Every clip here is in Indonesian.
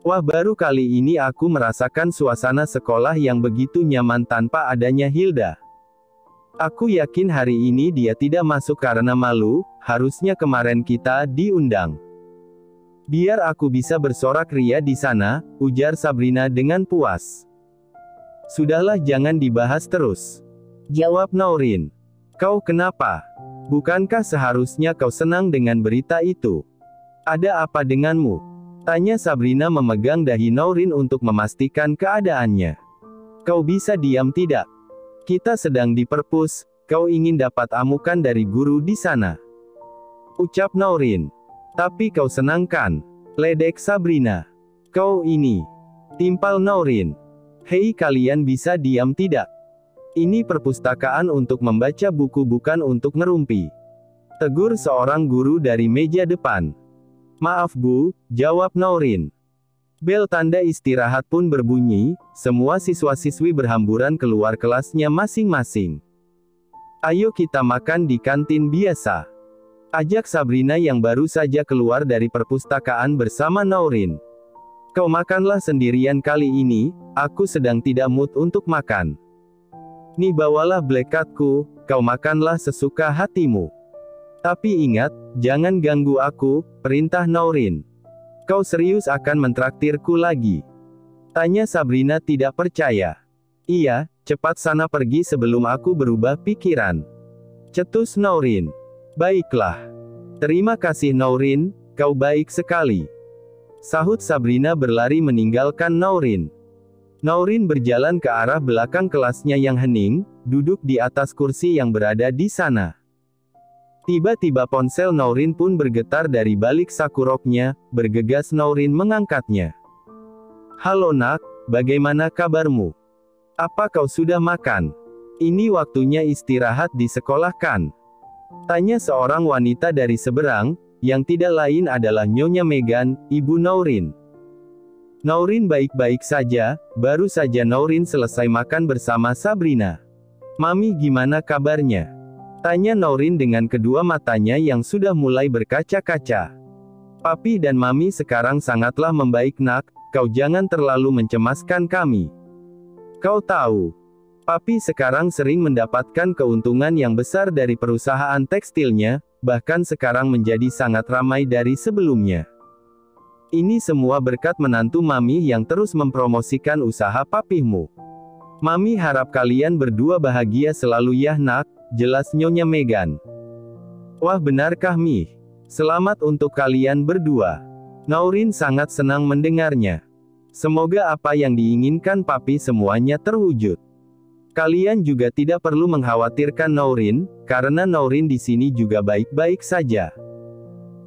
Wah, baru kali ini aku merasakan suasana sekolah yang begitu nyaman tanpa adanya Hilda. Aku yakin hari ini dia tidak masuk karena malu, harusnya kemarin kita diundang. Biar aku bisa bersorak ria di sana, ujar Sabrina dengan puas. Sudahlah, jangan dibahas terus, jawab Naurin. Kau kenapa? Bukankah seharusnya kau senang dengan berita itu? Ada apa denganmu? Tanya Sabrina memegang dahi Naurin untuk memastikan keadaannya. Kau bisa diam tidak? Kita sedang di perpus, kau ingin dapat amukan dari guru di sana, ucap Naurin. Tapi kau senang kan? Ledek Sabrina. Kau ini, timpal Naurin. Hei, kalian bisa diam tidak? Ini perpustakaan untuk membaca buku, bukan untuk ngerumpi, tegur seorang guru dari meja depan. Maaf Bu, jawab Naurin. Bel tanda istirahat pun berbunyi, semua siswa-siswi berhamburan keluar kelasnya masing-masing. Ayo kita makan di kantin biasa, ajak Sabrina yang baru saja keluar dari perpustakaan bersama Naurin. Kau makanlah sendirian kali ini, aku sedang tidak mood untuk makan. Nih bawalah black cardku, kau makanlah sesuka hatimu. Tapi ingat, jangan ganggu aku, perintah Naurin. Kau serius akan mentraktirku lagi? Tanya Sabrina tidak percaya. Iya, cepat sana pergi sebelum aku berubah pikiran, cetus Naurin. Baiklah. Terima kasih Naurin, kau baik sekali, sahut Sabrina berlari meninggalkan Naurin. Naurin berjalan ke arah belakang kelasnya yang hening, duduk di atas kursi yang berada di sana. Tiba-tiba ponsel Naurin pun bergetar dari balik saku roknya, bergegas Naurin mengangkatnya. Halo nak, bagaimana kabarmu? Apa kau sudah makan? Ini waktunya istirahat di sekolah kan? Tanya seorang wanita dari seberang, yang tidak lain adalah Nyonya Megan, ibu Naurin. Naurin baik-baik saja, baru saja Naurin selesai makan bersama Sabrina. Mami gimana kabarnya? Tanya Naurin dengan kedua matanya yang sudah mulai berkaca-kaca. Papi dan Mami sekarang sangatlah membaik nak, kau jangan terlalu mencemaskan kami. Kau tahu, Papi sekarang sering mendapatkan keuntungan yang besar dari perusahaan tekstilnya, bahkan sekarang menjadi sangat ramai dari sebelumnya. Ini semua berkat menantu Mami yang terus mempromosikan usaha papimu. Mami harap kalian berdua bahagia selalu ya nak, jelas Nyonya Megan. Wah benarkah Mi? Selamat untuk kalian berdua. Naurin sangat senang mendengarnya. Semoga apa yang diinginkan papi semuanya terwujud. Kalian juga tidak perlu mengkhawatirkan Naurin, karena Naurin di sini juga baik-baik saja.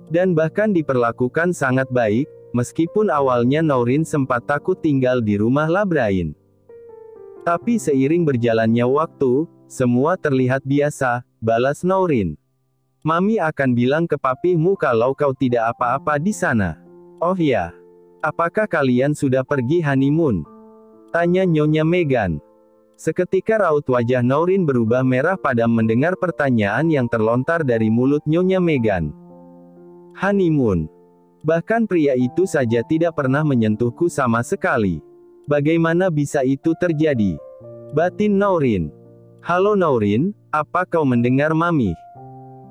Dan bahkan diperlakukan sangat baik, meskipun awalnya Naurin sempat takut tinggal di rumah Labrain. Tapi seiring berjalannya waktu, semua terlihat biasa, balas Naurin. Mami akan bilang ke papimu kalau kau tidak apa-apa di sana. Oh ya, apakah kalian sudah pergi honeymoon? Tanya Nyonya Megan. Seketika raut wajah Naurin berubah merah padam mendengar pertanyaan yang terlontar dari mulut Nyonya Megan. Honeymoon? Bahkan pria itu saja tidak pernah menyentuhku sama sekali. Bagaimana bisa itu terjadi? Batin Naurin. Halo Naurin, apa kau mendengar Mami?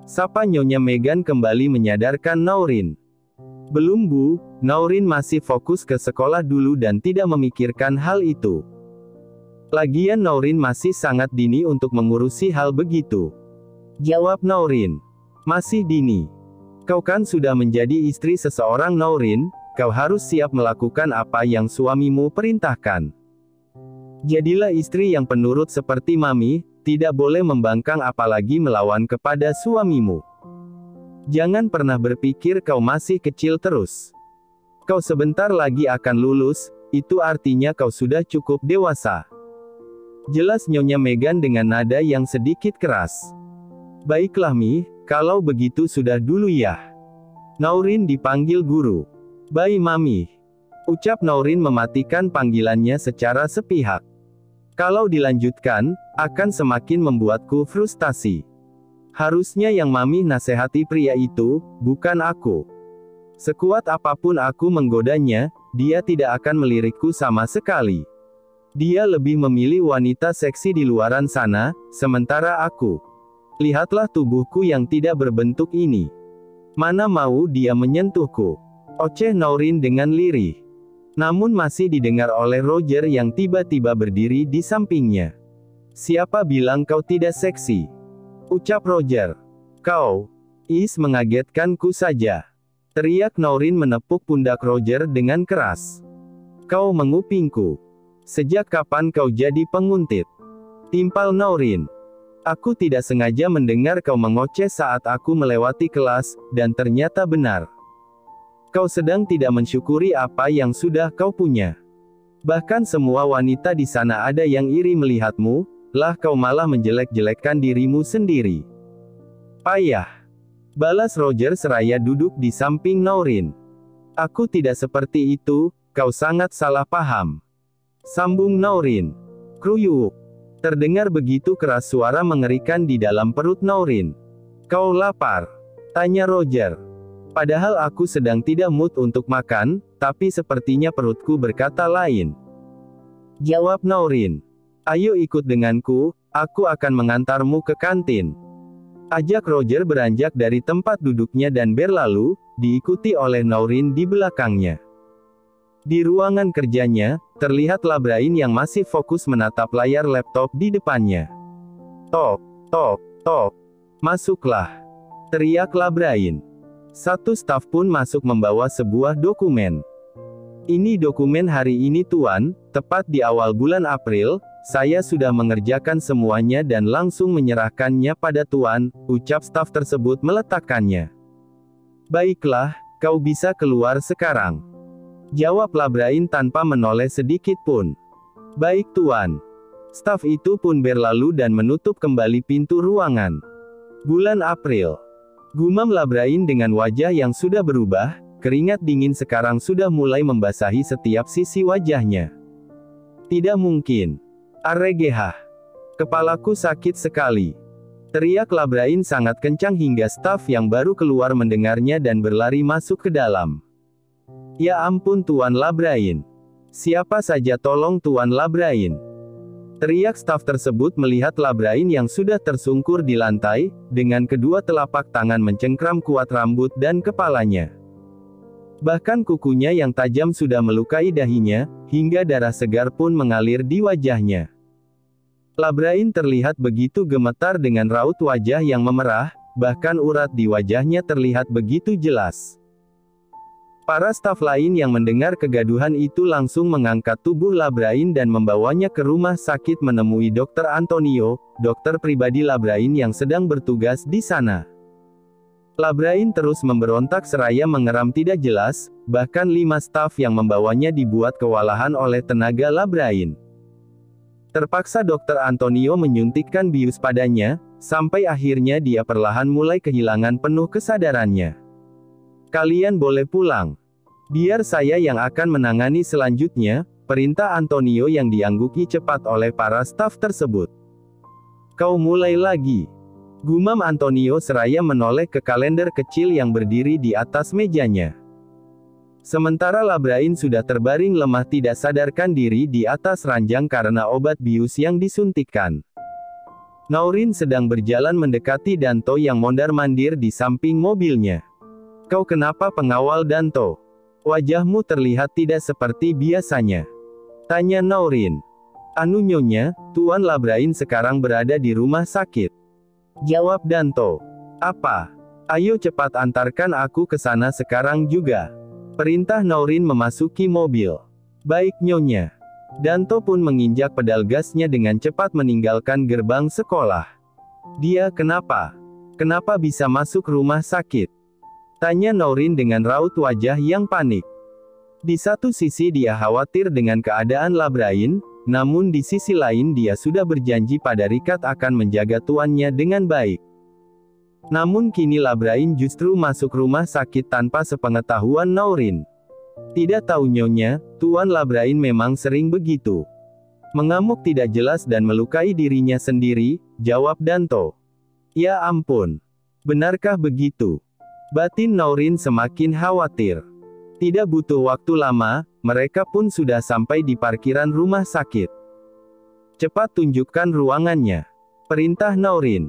Sapa Nyonya Megan kembali menyadarkan Naurin. Belum Bu, Naurin masih fokus ke sekolah dulu dan tidak memikirkan hal itu. Lagian Naurin masih sangat dini untuk mengurusi hal begitu, jawab Naurin. Masih dini? Kau kan sudah menjadi istri seseorang Naurin, kau harus siap melakukan apa yang suamimu perintahkan. Jadilah istri yang penurut seperti Mami, tidak boleh membangkang apalagi melawan kepada suamimu. Jangan pernah berpikir kau masih kecil terus. Kau sebentar lagi akan lulus, itu artinya kau sudah cukup dewasa. Jelas Nyonya Megan dengan nada yang sedikit keras. Baiklah Mi, kalau begitu sudah dulu ya. Naurin dipanggil guru. Baik Mami, ucap Naurin mematikan panggilannya secara sepihak. Kalau dilanjutkan, akan semakin membuatku frustasi. Harusnya yang Mami nasihati pria itu, bukan aku. Sekuat apapun aku menggodanya, dia tidak akan melirikku sama sekali. Dia lebih memilih wanita seksi di luaran sana, sementara aku. Lihatlah tubuhku yang tidak berbentuk ini. Mana mau dia menyentuhku? Oceh Naurin dengan lirih. Namun masih didengar oleh Roger yang tiba-tiba berdiri di sampingnya. Siapa bilang kau tidak seksi? Ucap Roger. Kau. Mengagetkanku saja. Teriak Naurin menepuk pundak Roger dengan keras. Kau mengupingku. Sejak kapan kau jadi penguntit? Timpal Naurin. Aku tidak sengaja mendengar kau mengoceh saat aku melewati kelas, dan ternyata benar. Kau sedang tidak mensyukuri apa yang sudah kau punya. Bahkan semua wanita di sana ada yang iri melihatmu, lah kau malah menjelek-jelekkan dirimu sendiri. Payah. Balas Roger seraya duduk di samping Naurin. Aku tidak seperti itu, kau sangat salah paham. Sambung Naurin. Kruyuk. Terdengar begitu keras suara mengerikan di dalam perut Naurin. Kau lapar? Tanya Roger. Padahal aku sedang tidak mood untuk makan, tapi sepertinya perutku berkata lain. Jawab Naurin. Ayo ikut denganku, aku akan mengantarmu ke kantin. Ajak Roger beranjak dari tempat duduknya dan berlalu, diikuti oleh Naurin di belakangnya. Di ruangan kerjanya, terlihat Labrain yang masih fokus menatap layar laptop di depannya. Tok, tok, tok. Masuklah. Teriak Labrain. Satu staf pun masuk membawa sebuah dokumen. Ini dokumen hari ini Tuan, tepat di awal bulan April, saya sudah mengerjakan semuanya dan langsung menyerahkannya pada Tuan, ucap staf tersebut meletakkannya. Baiklah, kau bisa keluar sekarang. Jawab Labrain tanpa menoleh sedikit pun. Baik Tuan. Staf itu pun berlalu dan menutup kembali pintu ruangan. Bulan April. Gumam Labrain dengan wajah yang sudah berubah, keringat dingin sekarang sudah mulai membasahi setiap sisi wajahnya. Tidak mungkin. Arregehah. Kepalaku sakit sekali. Teriak Labrain sangat kencang hingga staf yang baru keluar mendengarnya dan berlari masuk ke dalam. Ya ampun Tuan Labrain. Siapa saja tolong Tuan Labrain. Teriak staf tersebut melihat Labrain yang sudah tersungkur di lantai, dengan kedua telapak tangan mencengkram kuat rambut dan kepalanya. Bahkan kukunya yang tajam sudah melukai dahinya, hingga darah segar pun mengalir di wajahnya. Labrain terlihat begitu gemetar dengan raut wajah yang memerah, bahkan urat di wajahnya terlihat begitu jelas. Para staf lain yang mendengar kegaduhan itu langsung mengangkat tubuh Labrain dan membawanya ke rumah sakit menemui Dr. Antonio, dokter pribadi Labrain yang sedang bertugas di sana. Labrain terus memberontak seraya mengeram tidak jelas, bahkan 5 staf yang membawanya dibuat kewalahan oleh tenaga Labrain. Terpaksa Dr. Antonio menyuntikkan bius padanya, sampai akhirnya dia perlahan mulai kehilangan penuh kesadarannya. Kalian boleh pulang. Biar saya yang akan menangani selanjutnya, perintah Antonio yang diangguki cepat oleh para staf tersebut. Kau mulai lagi. Gumam Antonio seraya menoleh ke kalender kecil yang berdiri di atas mejanya. Sementara Labrain sudah terbaring lemah tidak sadarkan diri di atas ranjang karena obat bius yang disuntikkan. Naurin sedang berjalan mendekati Danto yang mondar-mandir di samping mobilnya. Kau kenapa pengawal Danto? Wajahmu terlihat tidak seperti biasanya. Tanya Naurin. Anu nyonya, Tuan Labrain sekarang berada di rumah sakit. Jawab Danto. Apa? Ayo cepat antarkan aku ke sana sekarang juga. Perintah Naurin memasuki mobil. Baik nyonya. Danto pun menginjak pedal gasnya dengan cepat meninggalkan gerbang sekolah. Dia kenapa? Kenapa bisa masuk rumah sakit? Tanya Naurin dengan raut wajah yang panik. Di satu sisi dia khawatir dengan keadaan Labrain, namun di sisi lain dia sudah berjanji pada Rikat akan menjaga tuannya dengan baik. Namun kini Labrain justru masuk rumah sakit tanpa sepengetahuan Naurin. Tidak tahu nyonya, Tuan Labrain memang sering begitu. Mengamuk tidak jelas dan melukai dirinya sendiri, jawab Danto. Ya ampun. Benarkah begitu? Batin Naurin semakin khawatir. Tidak butuh waktu lama, mereka pun sudah sampai di parkiran rumah sakit. Cepat tunjukkan ruangannya, perintah Naurin.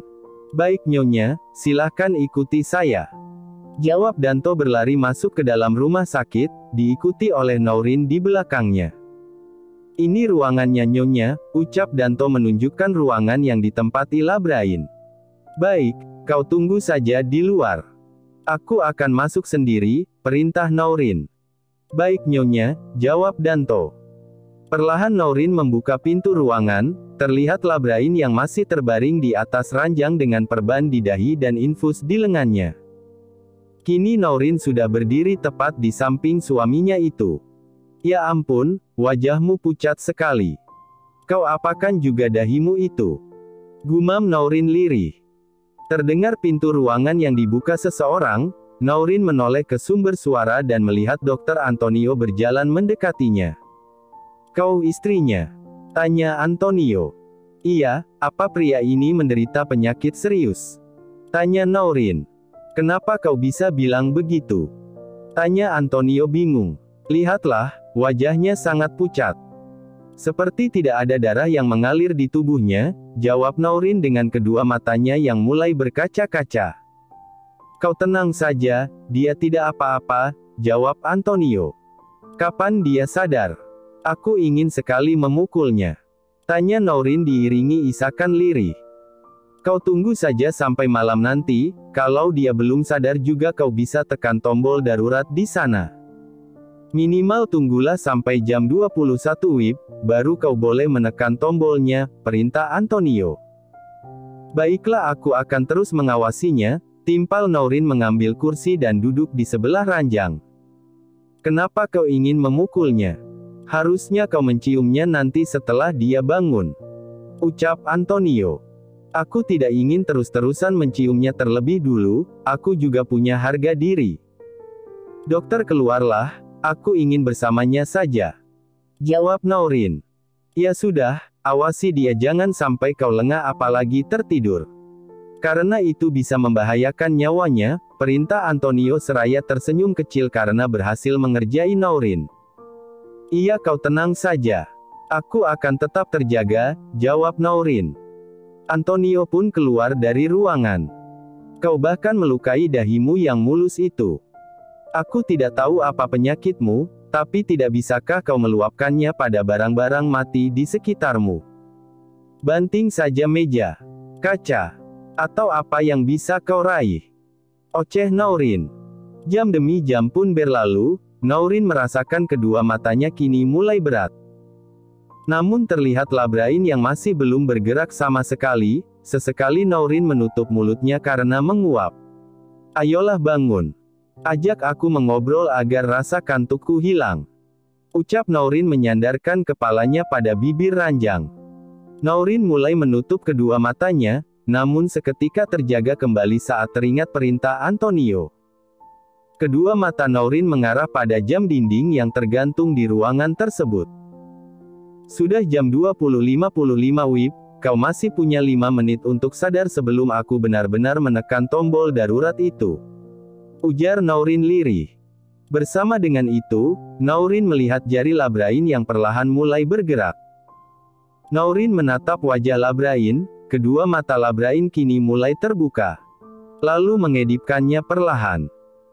Baik Nyonya, silahkan ikuti saya, jawab Danto berlari masuk ke dalam rumah sakit, diikuti oleh Naurin di belakangnya. Ini ruangannya Nyonya, ucap Danto menunjukkan ruangan yang ditempati Labrain. Baik, kau tunggu saja di luar. Aku akan masuk sendiri, perintah Naurin. Baik Nyonya, jawab Danto. Perlahan Naurin membuka pintu ruangan, terlihat Labrain yang masih terbaring di atas ranjang dengan perban di dahi dan infus di lengannya. Kini Naurin sudah berdiri tepat di samping suaminya itu. Ya ampun, wajahmu pucat sekali. Kau apakan juga dahimu itu? Gumam Naurin lirih. Terdengar pintu ruangan yang dibuka seseorang, Naurin menoleh ke sumber suara dan melihat Dr. Antonio berjalan mendekatinya. Kau istrinya? Tanya Antonio. Iya, apa pria ini menderita penyakit serius? Tanya Naurin. Kenapa kau bisa bilang begitu? Tanya Antonio bingung. Lihatlah, wajahnya sangat pucat. Seperti tidak ada darah yang mengalir di tubuhnya, jawab Naurin dengan kedua matanya yang mulai berkaca-kaca. Kau tenang saja, dia tidak apa-apa, jawab Antonio. Kapan dia sadar? Aku ingin sekali memukulnya. Tanya Naurin diiringi isakan lirih. Kau tunggu saja sampai malam nanti, kalau dia belum sadar juga kau bisa tekan tombol darurat di sana. Minimal tunggulah sampai jam 21 WIB, baru kau boleh menekan tombolnya, perintah Antonio. Baiklah aku akan terus mengawasinya, timpal Naurin mengambil kursi dan duduk di sebelah ranjang. Kenapa kau ingin memukulnya? Harusnya kau menciumnya nanti setelah dia bangun, ucap Antonio. Aku tidak ingin terus-terusan menciumnya terlebih dulu, aku juga punya harga diri. Dokter keluarlah, aku ingin bersamanya saja, jawab Naurin. Ya sudah, awasi dia jangan sampai kau lengah apalagi tertidur. Karena itu bisa membahayakan nyawanya, perintah Antonio seraya tersenyum kecil karena berhasil mengerjai Naurin. Iya kau tenang saja. Aku akan tetap terjaga, jawab Naurin. Antonio pun keluar dari ruangan. Kau bahkan melukai dahimu yang mulus itu. Aku tidak tahu apa penyakitmu, tapi tidak bisakah kau meluapkannya pada barang-barang mati di sekitarmu? Banting saja meja, kaca, atau apa yang bisa kau raih. Oceh Naurin. Jam demi jam pun berlalu, Naurin merasakan kedua matanya kini mulai berat. Namun terlihat Labrain yang masih belum bergerak sama sekali, sesekali Naurin menutup mulutnya karena menguap. Ayolah bangun. Ajak aku mengobrol agar rasa kantukku hilang, ucap Naurin menyandarkan kepalanya pada bibir ranjang. Naurin mulai menutup kedua matanya, namun seketika terjaga kembali saat teringat perintah Antonio. Kedua mata Naurin mengarah pada jam dinding yang tergantung di ruangan tersebut. Sudah jam 20.55 WIB, kau masih punya 5 menit untuk sadar sebelum aku benar-benar menekan tombol darurat itu, ujar Naurin lirih. Bersama dengan itu, Naurin melihat jari Labrain yang perlahan mulai bergerak. Naurin menatap wajah Labrain, kedua mata Labrain kini mulai terbuka. Lalu mengedipkannya perlahan.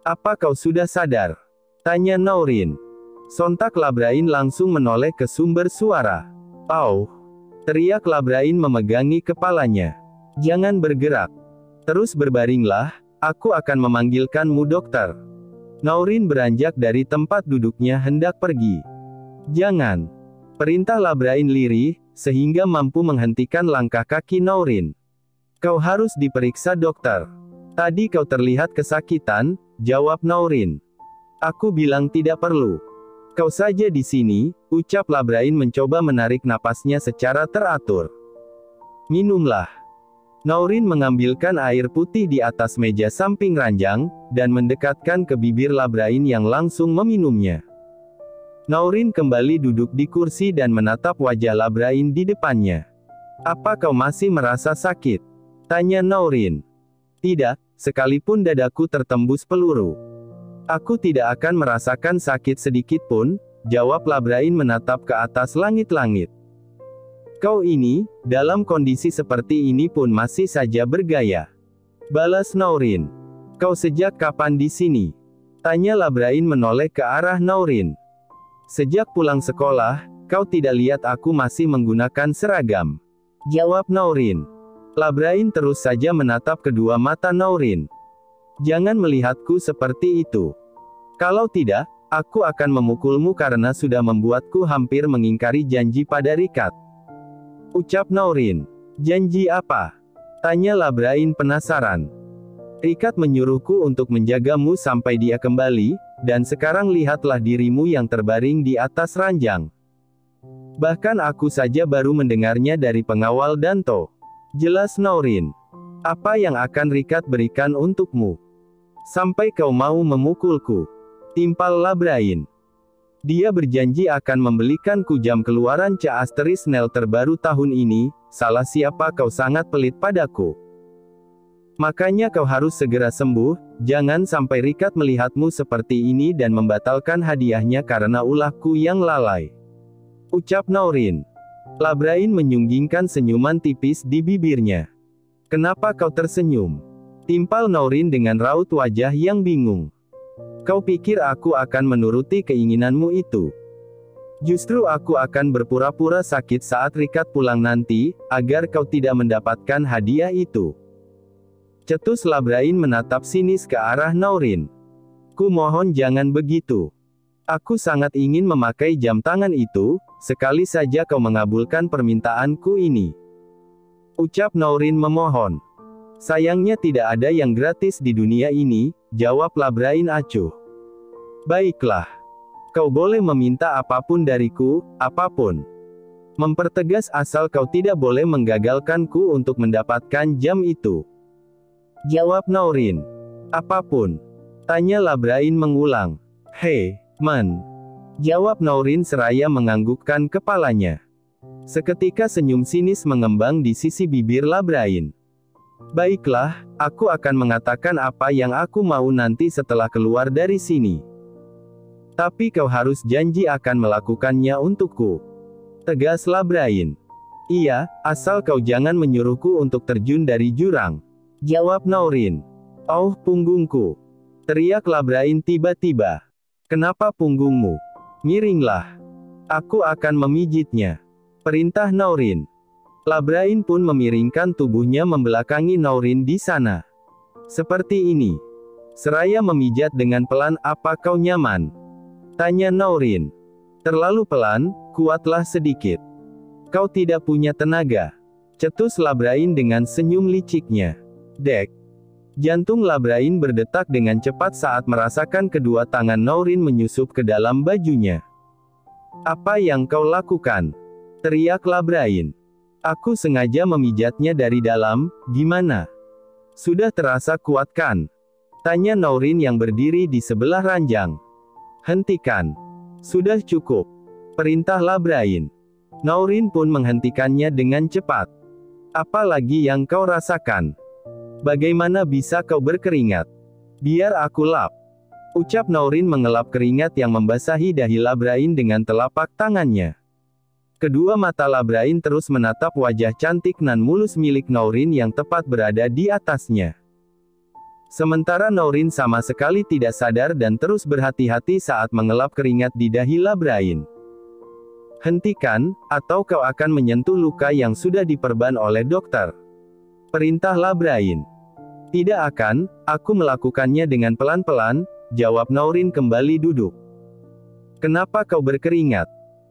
Apa kau sudah sadar? Tanya Naurin. Sontak Labrain langsung menoleh ke sumber suara. Au! Teriak Labrain memegangi kepalanya. Jangan bergerak. Terus berbaringlah, aku akan memanggilkanmu dokter. Naurin beranjak dari tempat duduknya hendak pergi. Jangan. Perintah Labrain lirih, sehingga mampu menghentikan langkah kaki Naurin. Kau harus diperiksa dokter. Tadi kau terlihat kesakitan, jawab Naurin. Aku bilang tidak perlu. Kau saja di sini, ucap Labrain mencoba menarik napasnya secara teratur. Minumlah. Naurin mengambilkan air putih di atas meja samping ranjang, dan mendekatkan ke bibir Labrain yang langsung meminumnya. Naurin kembali duduk di kursi dan menatap wajah Labrain di depannya. Apa kau masih merasa sakit? Tanya Naurin. Tidak, sekalipun dadaku tertembus peluru. Aku tidak akan merasakan sakit sedikit pun, jawab Labrain menatap ke atas langit-langit. Kau ini, dalam kondisi seperti ini pun masih saja bergaya. Balas Naurin. Kau sejak kapan di sini? Tanya Labrain menoleh ke arah Naurin. Sejak pulang sekolah, kau tidak lihat aku masih menggunakan seragam. Jawab Naurin. Labrain terus saja menatap kedua mata Naurin. Jangan melihatku seperti itu. Kalau tidak, aku akan memukulmu karena sudah membuatku hampir mengingkari janji pada Rikard. Ucap Naurin. Janji apa? Tanya Labrain penasaran. Rikard menyuruhku untuk menjagamu sampai dia kembali, dan sekarang lihatlah dirimu yang terbaring di atas ranjang. Bahkan aku saja baru mendengarnya dari pengawal Danto. Jelas Naurin. Apa yang akan Rikard berikan untukmu? Sampai kau mau memukulku. Timpal Labrain. Dia berjanji akan membelikanku jam keluaran Ca Asterisnel terbaru tahun ini, salah siapa kau sangat pelit padaku. Makanya kau harus segera sembuh, jangan sampai Rikard melihatmu seperti ini dan membatalkan hadiahnya karena ulahku yang lalai. Ucap Naurin. Labrain menyunggingkan senyuman tipis di bibirnya. Kenapa kau tersenyum? Timpal Naurin dengan raut wajah yang bingung. Kau pikir aku akan menuruti keinginanmu itu? Justru aku akan berpura-pura sakit saat Rikard pulang nanti, agar kau tidak mendapatkan hadiah itu. Cetus Labrain menatap sinis ke arah Naurin. Ku mohon jangan begitu. Aku sangat ingin memakai jam tangan itu, sekali saja kau mengabulkan permintaanku ini. Ucap Naurin memohon. Sayangnya tidak ada yang gratis di dunia ini, jawab Labrain acuh. Baiklah. Kau boleh meminta apapun dariku, apapun. Mempertegas asal kau tidak boleh menggagalkanku untuk mendapatkan jam itu. Jawab Naurin. Apapun? Tanya Labrain mengulang. Hei, man. Jawab Naurin seraya menganggukkan kepalanya. Seketika senyum sinis mengembang di sisi bibir Labrain. Baiklah, aku akan mengatakan apa yang aku mau nanti setelah keluar dari sini. Tapi kau harus janji akan melakukannya untukku. Tegas Labrain. Iya, asal kau jangan menyuruhku untuk terjun dari jurang. Jawab Naurin. Oh, punggungku. Teriak Labrain tiba-tiba. Kenapa punggungmu? Miringlah. Aku akan memijitnya. Perintah Naurin. Labrain pun memiringkan tubuhnya membelakangi Naurin di sana. Seperti ini. Seraya memijat dengan pelan. Apa kau nyaman? Tanya Naurin. Terlalu pelan, kuatlah sedikit. Kau tidak punya tenaga. Cetus Labrain dengan senyum liciknya. Dek. Jantung Labrain berdetak dengan cepat saat merasakan kedua tangan Naurin menyusup ke dalam bajunya. Apa yang kau lakukan? Teriak Labrain. Aku sengaja memijatnya dari dalam, gimana? Sudah terasa kuat kan? Tanya Naurin yang berdiri di sebelah ranjang. Hentikan. Sudah cukup. Perintah Labrain. Naurin pun menghentikannya dengan cepat. Apa lagi yang kau rasakan? Bagaimana bisa kau berkeringat? Biar aku lap. Ucap Naurin mengelap keringat yang membasahi dahi Labrain dengan telapak tangannya. Kedua mata Labrain terus menatap wajah cantik nan mulus milik Naurin yang tepat berada di atasnya. Sementara Naurin sama sekali tidak sadar dan terus berhati-hati saat mengelap keringat di dahi Labrain. Hentikan, atau kau akan menyentuh luka yang sudah diperban oleh dokter. Perintah Labrain. Tidak akan, aku melakukannya dengan pelan-pelan, jawab Naurin kembali duduk. Kenapa kau berkeringat?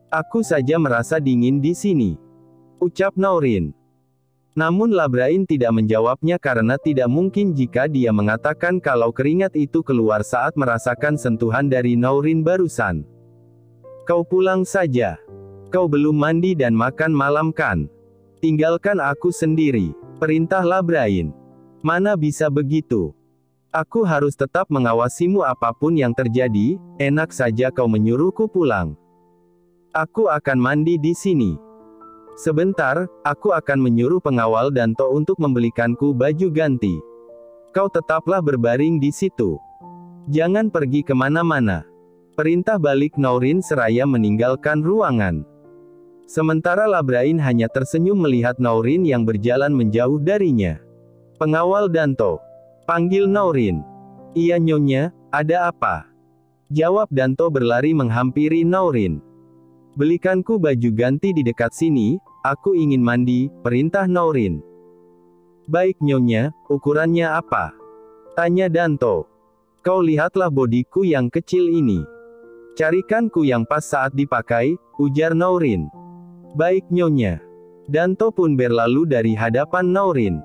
Aku saja merasa dingin di sini. Ucap Naurin. Namun Labrain tidak menjawabnya karena tidak mungkin jika dia mengatakan kalau keringat itu keluar saat merasakan sentuhan dari Naurin barusan. Kau pulang saja. Kau belum mandi dan makan malam kan? Tinggalkan aku sendiri. Perintah Labrain. Mana bisa begitu? Aku harus tetap mengawasimu apapun yang terjadi, enak saja kau menyuruhku pulang. Aku akan mandi di sini. Sebentar, aku akan menyuruh pengawal Danto untuk membelikanku baju ganti. Kau tetaplah berbaring di situ. Jangan pergi kemana-mana. Perintah balik Nourin seraya meninggalkan ruangan. Sementara Labrain hanya tersenyum melihat Nourin yang berjalan menjauh darinya. Pengawal Danto. Panggil Nourin. Iya nyonya, ada apa? Jawab Danto berlari menghampiri Nourin. Belikanku baju ganti di dekat sini, aku ingin mandi, perintah Nourin. Baik nyonya, ukurannya apa? Tanya Danto. Kau lihatlah bodiku yang kecil ini. Carikanku yang pas saat dipakai, ujar Nourin. Baik nyonya. Danto pun berlalu dari hadapan Nourin.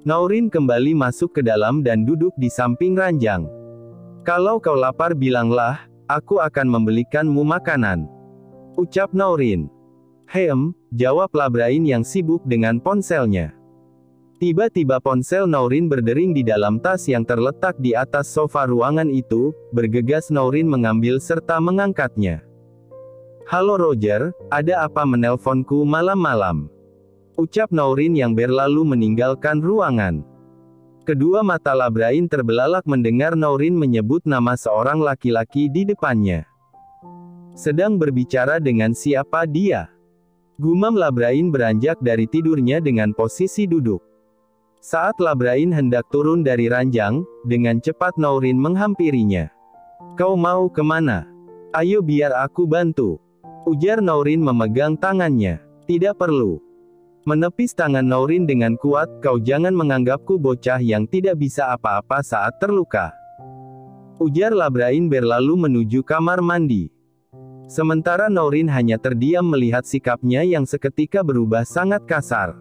Nourin kembali masuk ke dalam dan duduk di samping ranjang. Kalau kau lapar bilanglah, aku akan membelikanmu makanan. Ucap Nourin. Jawab Labrain yang sibuk dengan ponselnya. Tiba-tiba ponsel Nourin berdering di dalam tas yang terletak di atas sofa ruangan itu, bergegas Nourin mengambil serta mengangkatnya. Halo Roger, ada apa menelponku malam-malam? Ucap Nourin yang berlalu meninggalkan ruangan. Kedua mata Labrain terbelalak mendengar Nourin menyebut nama seorang laki-laki di depannya. Sedang berbicara dengan siapa dia? Gumam Labrain beranjak dari tidurnya dengan posisi duduk. Saat Labrain hendak turun dari ranjang, dengan cepat Nourin menghampirinya. Kau mau kemana? Ayo biar aku bantu. Ujar Nourin memegang tangannya. Tidak perlu. Menepis tangan Nourin dengan kuat, kau jangan menganggapku bocah yang tidak bisa apa-apa saat terluka. Ujar Labrain berlalu menuju kamar mandi. Sementara Nourin hanya terdiam melihat sikapnya yang seketika berubah sangat kasar.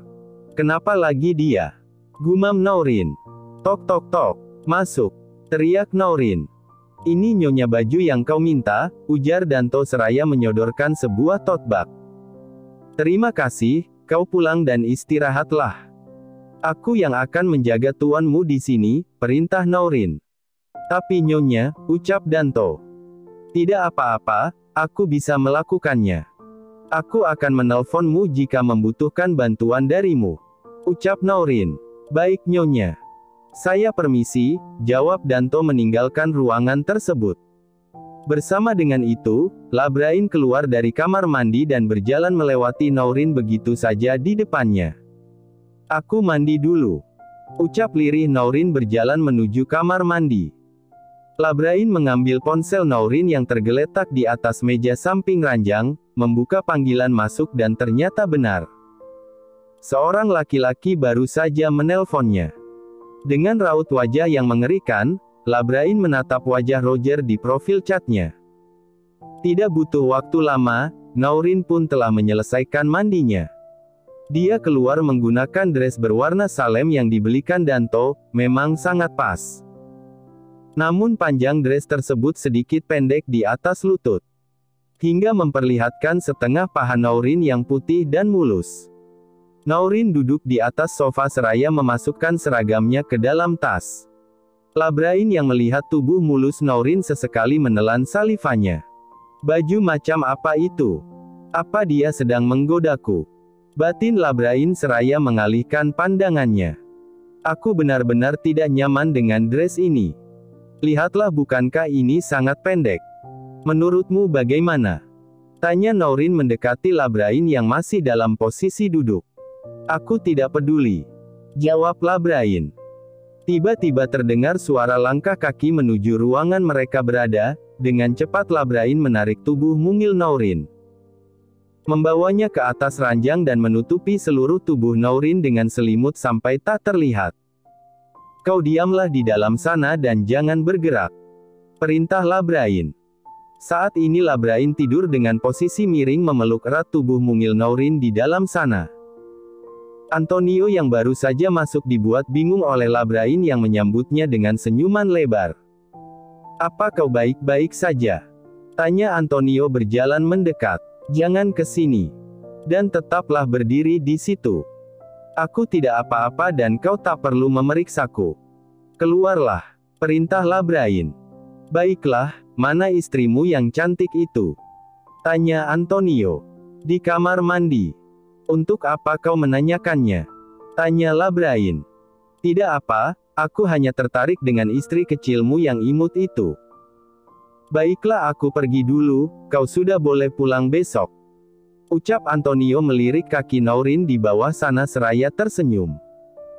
Kenapa lagi dia? Gumam Nourin. Tok tok tok. Masuk. Teriak Nourin. Ini nyonya baju yang kau minta, ujar Danto seraya menyodorkan sebuah tote bag. Terima kasih, kau pulang dan istirahatlah. Aku yang akan menjaga tuanmu di sini, perintah Nourin. Tapi nyonya, ucap Danto. Tidak apa-apa, aku bisa melakukannya. Aku akan menelponmu jika membutuhkan bantuan darimu. Ucap Nourin. Baik nyonya. Saya permisi, jawab Danto meninggalkan ruangan tersebut. Bersama dengan itu, Labrain keluar dari kamar mandi dan berjalan melewati Nourin begitu saja di depannya. Aku mandi dulu. Ucap lirih Nourin berjalan menuju kamar mandi. Labrain mengambil ponsel Nourin yang tergeletak di atas meja samping ranjang, membuka panggilan masuk dan ternyata benar. Seorang laki-laki baru saja menelponnya. Dengan raut wajah yang mengerikan, Labrain menatap wajah Roger di profil chatnya. Tidak butuh waktu lama, Nourin pun telah menyelesaikan mandinya. Dia keluar menggunakan dress berwarna salem yang dibelikan Danto, memang sangat pas. Namun panjang dress tersebut sedikit pendek di atas lutut. Hingga memperlihatkan setengah paha Nourin yang putih dan mulus. Nourin duduk di atas sofa seraya memasukkan seragamnya ke dalam tas. Labrain yang melihat tubuh mulus Nourin sesekali menelan salivanya. Baju macam apa itu? Apa dia sedang menggodaku? Batin Labrain seraya mengalihkan pandangannya. Aku benar-benar tidak nyaman dengan dress ini. Lihatlah, bukankah ini sangat pendek? Menurutmu bagaimana? Tanya Nourin mendekati Labrain yang masih dalam posisi duduk. Aku tidak peduli. Jawab Labrain. Tiba-tiba terdengar suara langkah kaki menuju ruangan mereka berada, dengan cepat Labrain menarik tubuh mungil Nourin. Membawanya ke atas ranjang dan menutupi seluruh tubuh Nourin dengan selimut sampai tak terlihat. Kau diamlah di dalam sana dan jangan bergerak. Perintah Labrain. Saat ini Labrain tidur dengan posisi miring memeluk erat tubuh mungil Nourin di dalam sana. Antonio yang baru saja masuk dibuat bingung oleh Labrain yang menyambutnya dengan senyuman lebar. Apa kau baik-baik saja? Tanya Antonio berjalan mendekat. Jangan ke sini. Dan tetaplah berdiri di situ. Aku tidak apa-apa dan kau tak perlu memeriksaku. Keluarlah. Perintah Labrain. Baiklah, mana istrimu yang cantik itu? Tanya Antonio. Di kamar mandi. Untuk apa kau menanyakannya? Tanya Labrain. Tidak apa, Aku hanya tertarik dengan istri kecilmu yang imut itu. Baiklah, aku pergi dulu, kau sudah boleh pulang besok. Ucap Antonio melirik kaki Naurin di bawah sana seraya tersenyum.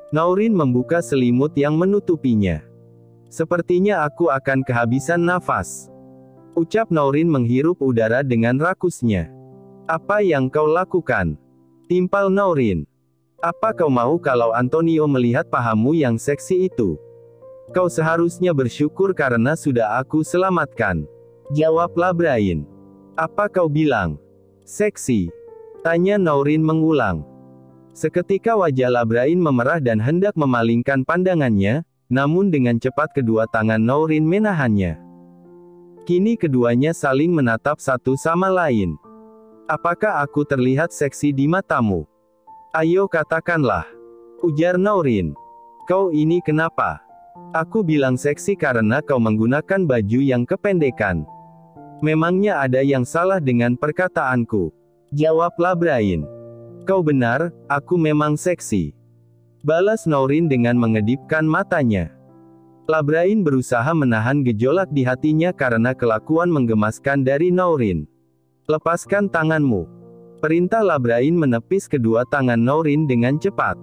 Naurin membuka selimut yang menutupinya. Sepertinya aku akan kehabisan nafas. Ucap Naurin menghirup udara dengan rakusnya. Apa yang kau lakukan? Timpal Naurin. Apa kau mau kalau Antonio melihat pahamu yang seksi itu? Kau seharusnya bersyukur karena sudah aku selamatkan. Jawablah Brain. Apa kau bilang? Seksi? Tanya Naurin mengulang. Seketika wajah Labrain memerah dan hendak memalingkan pandangannya, namun dengan cepat kedua tangan Naurin menahannya. Kini keduanya saling menatap satu sama lain. Apakah aku terlihat seksi di matamu? Ayo katakanlah. Ujar Naurin. Kau ini kenapa? Aku bilang seksi karena kau menggunakan baju yang kependekan. Memangnya ada yang salah dengan perkataanku? Jawablah Brain. Kau benar, aku memang seksi. Balas Naurin dengan mengedipkan matanya. Labrain berusaha menahan gejolak di hatinya karena kelakuan menggemaskan dari Naurin. Lepaskan tanganmu. Perintah Labrain menepis kedua tangan Naurin dengan cepat.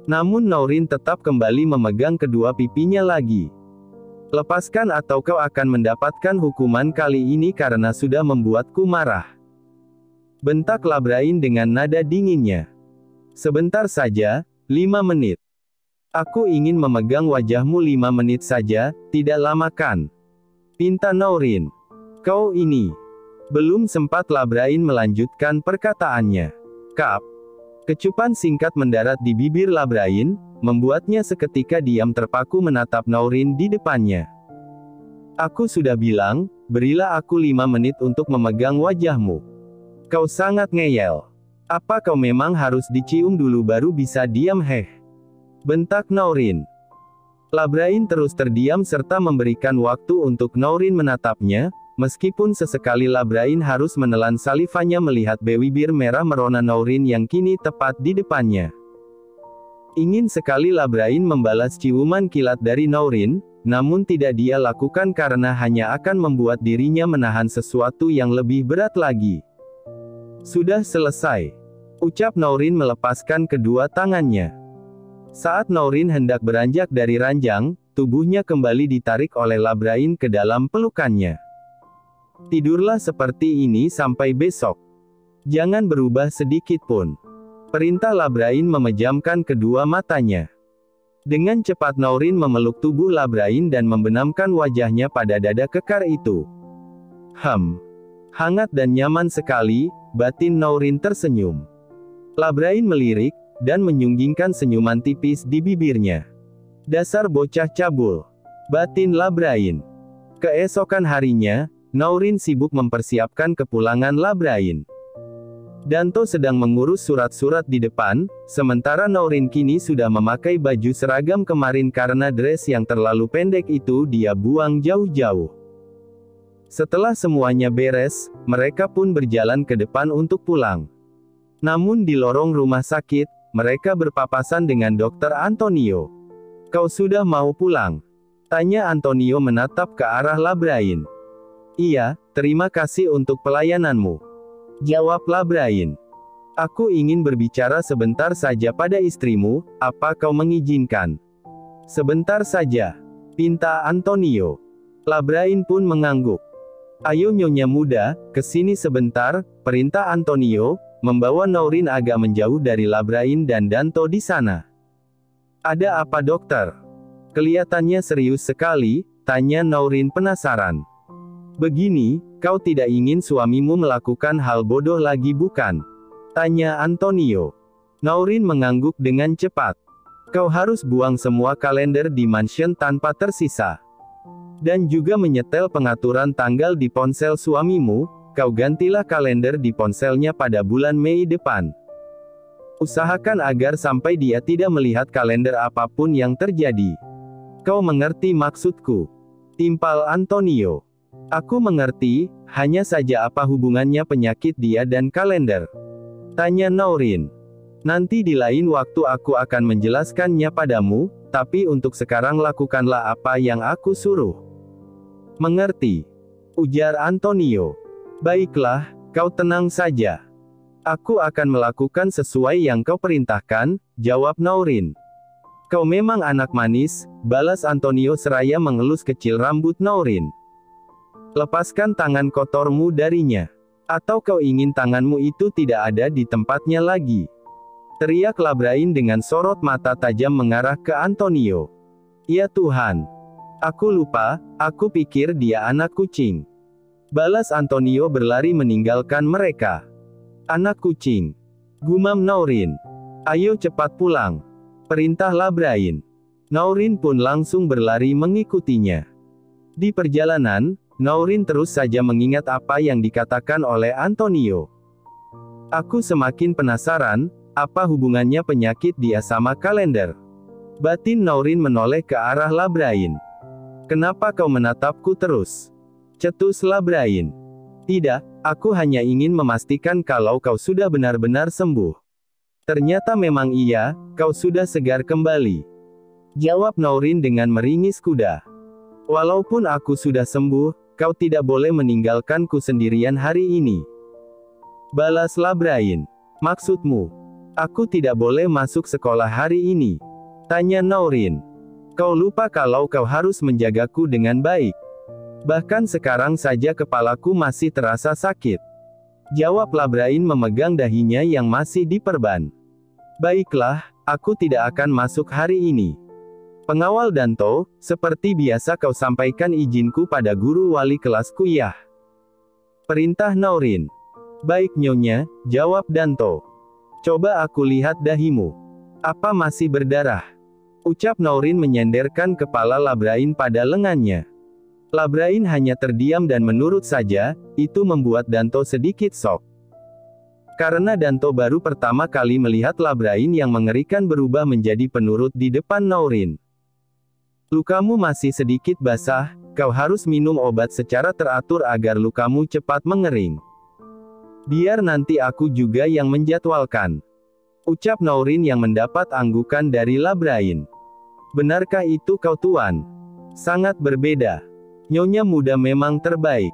Namun Naurin tetap kembali memegang kedua pipinya lagi. Lepaskan atau kau akan mendapatkan hukuman kali ini karena sudah membuatku marah. Bentak Labrain dengan nada dinginnya. Sebentar saja, 5 menit. Aku ingin memegang wajahmu 5 menit saja, tidak lama kan? Pinta Naurin. Kau ini. Belum sempat Labrain melanjutkan perkataannya. Kap. Kecupan singkat mendarat di bibir Labrain, membuatnya seketika diam terpaku menatap Naurin di depannya. Aku sudah bilang, berilah aku 5 menit untuk memegang wajahmu. Kau sangat ngeyel. Apa kau memang harus dicium dulu baru bisa diam Bentak Naurin. Labrain terus terdiam serta memberikan waktu untuk Naurin menatapnya, meskipun sesekali Labrain harus menelan salivanya melihat bibir merah merona Naurin yang kini tepat di depannya. Ingin sekali Labrain membalas ciuman kilat dari Naurin, namun tidak dia lakukan karena hanya akan membuat dirinya menahan sesuatu yang lebih berat lagi. Sudah selesai. Ucap Naurin melepaskan kedua tangannya. Saat Naurin hendak beranjak dari ranjang, tubuhnya kembali ditarik oleh Labrain ke dalam pelukannya. Tidurlah seperti ini sampai besok. Jangan berubah sedikit pun. Perintah Labrain memejamkan kedua matanya. Dengan cepat Naurin memeluk tubuh Labrain dan membenamkan wajahnya pada dada kekar itu. Hangat dan nyaman sekali, batin Naurin tersenyum. Labrain melirik, dan menyunggingkan senyuman tipis di bibirnya. Dasar bocah cabul. Batin Labrain. Keesokan harinya, Naurin sibuk mempersiapkan kepulangan Labrain. Danto sedang mengurus surat-surat di depan, sementara Naurin kini sudah memakai baju seragam kemarin karena dress yang terlalu pendek itu dia buang jauh-jauh. Setelah semuanya beres, mereka pun berjalan ke depan untuk pulang. Namun di lorong rumah sakit, mereka berpapasan dengan Dr. Antonio. Kau sudah mau pulang? Tanya Antonio menatap ke arah Labrain. Iya, terima kasih untuk pelayananmu. Jawab Labrain. Aku ingin berbicara sebentar saja pada istrimu, apa kau mengizinkan? Sebentar saja. Pinta Antonio. Labrain pun mengangguk. Ayo nyonya muda, kesini sebentar, perintah Antonio, membawa Naurin agak menjauh dari Labrain dan Danto di sana. Ada apa dokter? Kelihatannya serius sekali, tanya Naurin penasaran. Begini, kau tidak ingin suamimu melakukan hal bodoh lagi bukan? Tanya Antonio. Naurin mengangguk dengan cepat. Kau harus buang semua kalender di mansion tanpa tersisa. Dan juga menyetel pengaturan tanggal di ponsel suamimu, kau gantilah kalender di ponselnya pada bulan Mei depan. Usahakan agar sampai dia tidak melihat kalender apapun yang terjadi. Kau mengerti maksudku? Timpal Antonio. Aku mengerti, hanya saja apa hubungannya penyakit dia dan kalender? Tanya Naurin. Nanti di lain waktu aku akan menjelaskannya padamu, tapi untuk sekarang lakukanlah apa yang aku suruh. Mengerti? Ujar Antonio. Baiklah, kau tenang saja. Aku akan melakukan sesuai yang kau perintahkan, jawab Naurin. Kau memang anak manis, balas Antonio seraya mengelus kecil rambut Naurin. Lepaskan tangan kotormu darinya. Atau kau ingin tanganmu itu tidak ada di tempatnya lagi? Teriak Labrain dengan sorot mata tajam mengarah ke Antonio. Ya Tuhan. Aku lupa, aku pikir dia anak kucing. Balas Antonio berlari meninggalkan mereka. Anak kucing. Gumam Naurin. Ayo cepat pulang. Perintah Labrain. Naurin pun langsung berlari mengikutinya. Di perjalanan, Naurin terus saja mengingat apa yang dikatakan oleh Antonio. Aku semakin penasaran, apa hubungannya penyakit dia sama kalender? Batin Naurin menoleh ke arah Labrain. Kenapa kau menatapku terus? Cetus Labrain. Tidak, aku hanya ingin memastikan kalau kau sudah benar-benar sembuh. Ternyata memang iya, kau sudah segar kembali. Jawab Naurin dengan meringis kuda. Walaupun aku sudah sembuh, kau tidak boleh meninggalkanku sendirian hari ini. Balas Labrain. Maksudmu? Aku tidak boleh masuk sekolah hari ini. Tanya Naurin. Kau lupa kalau kau harus menjagaku dengan baik. Bahkan sekarang saja kepalaku masih terasa sakit. Jawab Labrain memegang dahinya yang masih diperban. Baiklah, aku tidak akan masuk hari ini. Pengawal Danto, seperti biasa kau sampaikan izinku pada guru wali kelasku ya. Perintah Naurin. Baik Nyonya, jawab Danto. Coba aku lihat dahimu. Apa masih berdarah? Ucap Naurin menyenderkan kepala Labrain pada lengannya. Labrain hanya terdiam dan menurut saja, itu membuat Danto sedikit shock. Karena Danto baru pertama kali melihat Labrain yang mengerikan berubah menjadi penurut di depan Naurin. Lukamu masih sedikit basah, kau harus minum obat secara teratur agar lukamu cepat mengering. Biar nanti aku juga yang menjadwalkan. Ucap Naurin yang mendapat anggukan dari Labrain. Benarkah itu kau tuan? Sangat berbeda. Nyonya muda memang terbaik.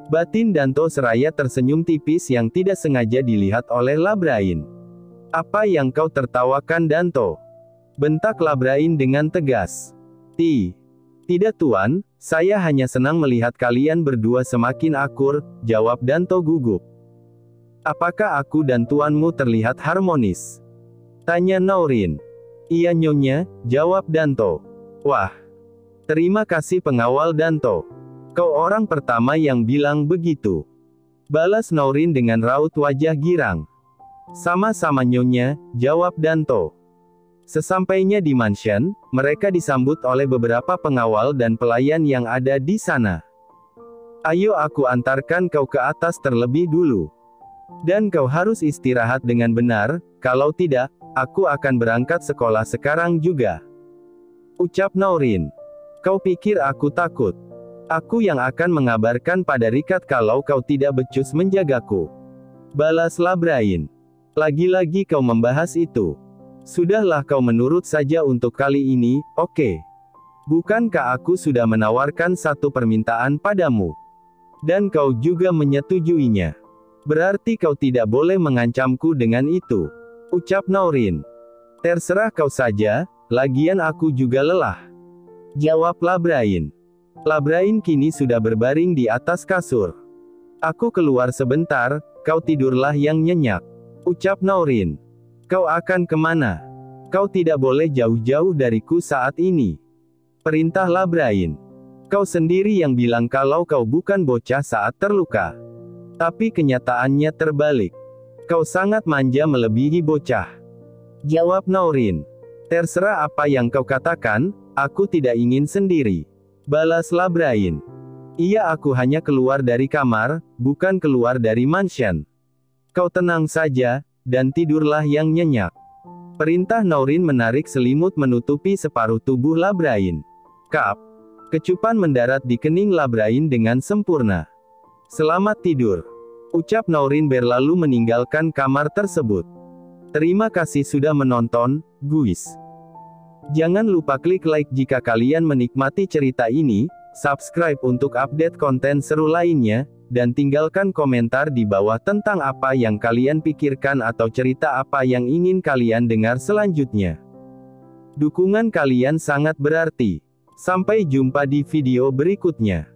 Batin Danto seraya tersenyum tipis yang tidak sengaja dilihat oleh Labrain. Apa yang kau tertawakan Danto? Bentak Labrain dengan tegas. Tidak tuan, saya hanya senang melihat kalian berdua semakin akur, jawab Danto gugup. Apakah aku dan tuanmu terlihat harmonis? Tanya Naurin. Iya Nyonya, jawab Danto. Wah. Terima kasih pengawal Danto. Kau orang pertama yang bilang begitu. Balas Naurin dengan raut wajah girang. Sama-sama Nyonya, jawab Danto. Sesampainya di mansion, mereka disambut oleh beberapa pengawal dan pelayan yang ada di sana. Ayo aku antarkan kau ke atas terlebih dulu. Dan kau harus istirahat dengan benar, kalau tidak, aku akan berangkat sekolah sekarang juga. Ucap Naurin. Kau pikir aku takut? Aku yang akan mengabarkan pada Rikat kalau kau tidak becus menjagaku. Balas Labrain. Lagi-lagi kau membahas itu. Sudahlah kau menurut saja untuk kali ini, oke? Bukankah aku sudah menawarkan satu permintaan padamu? Dan kau juga menyetujuinya. Berarti kau tidak boleh mengancamku dengan itu. Ucap Naurin. Terserah kau saja, lagian aku juga lelah. Jawab Labrain. Labrain kini sudah berbaring di atas kasur. Aku keluar sebentar, kau tidurlah yang nyenyak. Ucap Naurin. Kau akan kemana? Kau tidak boleh jauh-jauh dariku saat ini. Perintah Labrain. Kau sendiri yang bilang kalau kau bukan bocah saat terluka. Tapi kenyataannya terbalik. Kau sangat manja melebihi bocah. Jawab Naurin. Terserah apa yang kau katakan, aku tidak ingin sendiri. Balas Labrain. Iya aku hanya keluar dari kamar, bukan keluar dari mansion. Kau tenang saja, dan tidurlah yang nyenyak. Perintah Naurin menarik selimut menutupi separuh tubuh Labrain. Kap. Kecupan mendarat di kening Labrain dengan sempurna. Selamat tidur. Ucap Naurin berlalu meninggalkan kamar tersebut. Terima kasih sudah menonton, guys. Jangan lupa klik like jika kalian menikmati cerita ini, subscribe untuk update konten seru lainnya, dan tinggalkan komentar di bawah tentang apa yang kalian pikirkan atau cerita apa yang ingin kalian dengar selanjutnya. Dukungan kalian sangat berarti. Sampai jumpa di video berikutnya.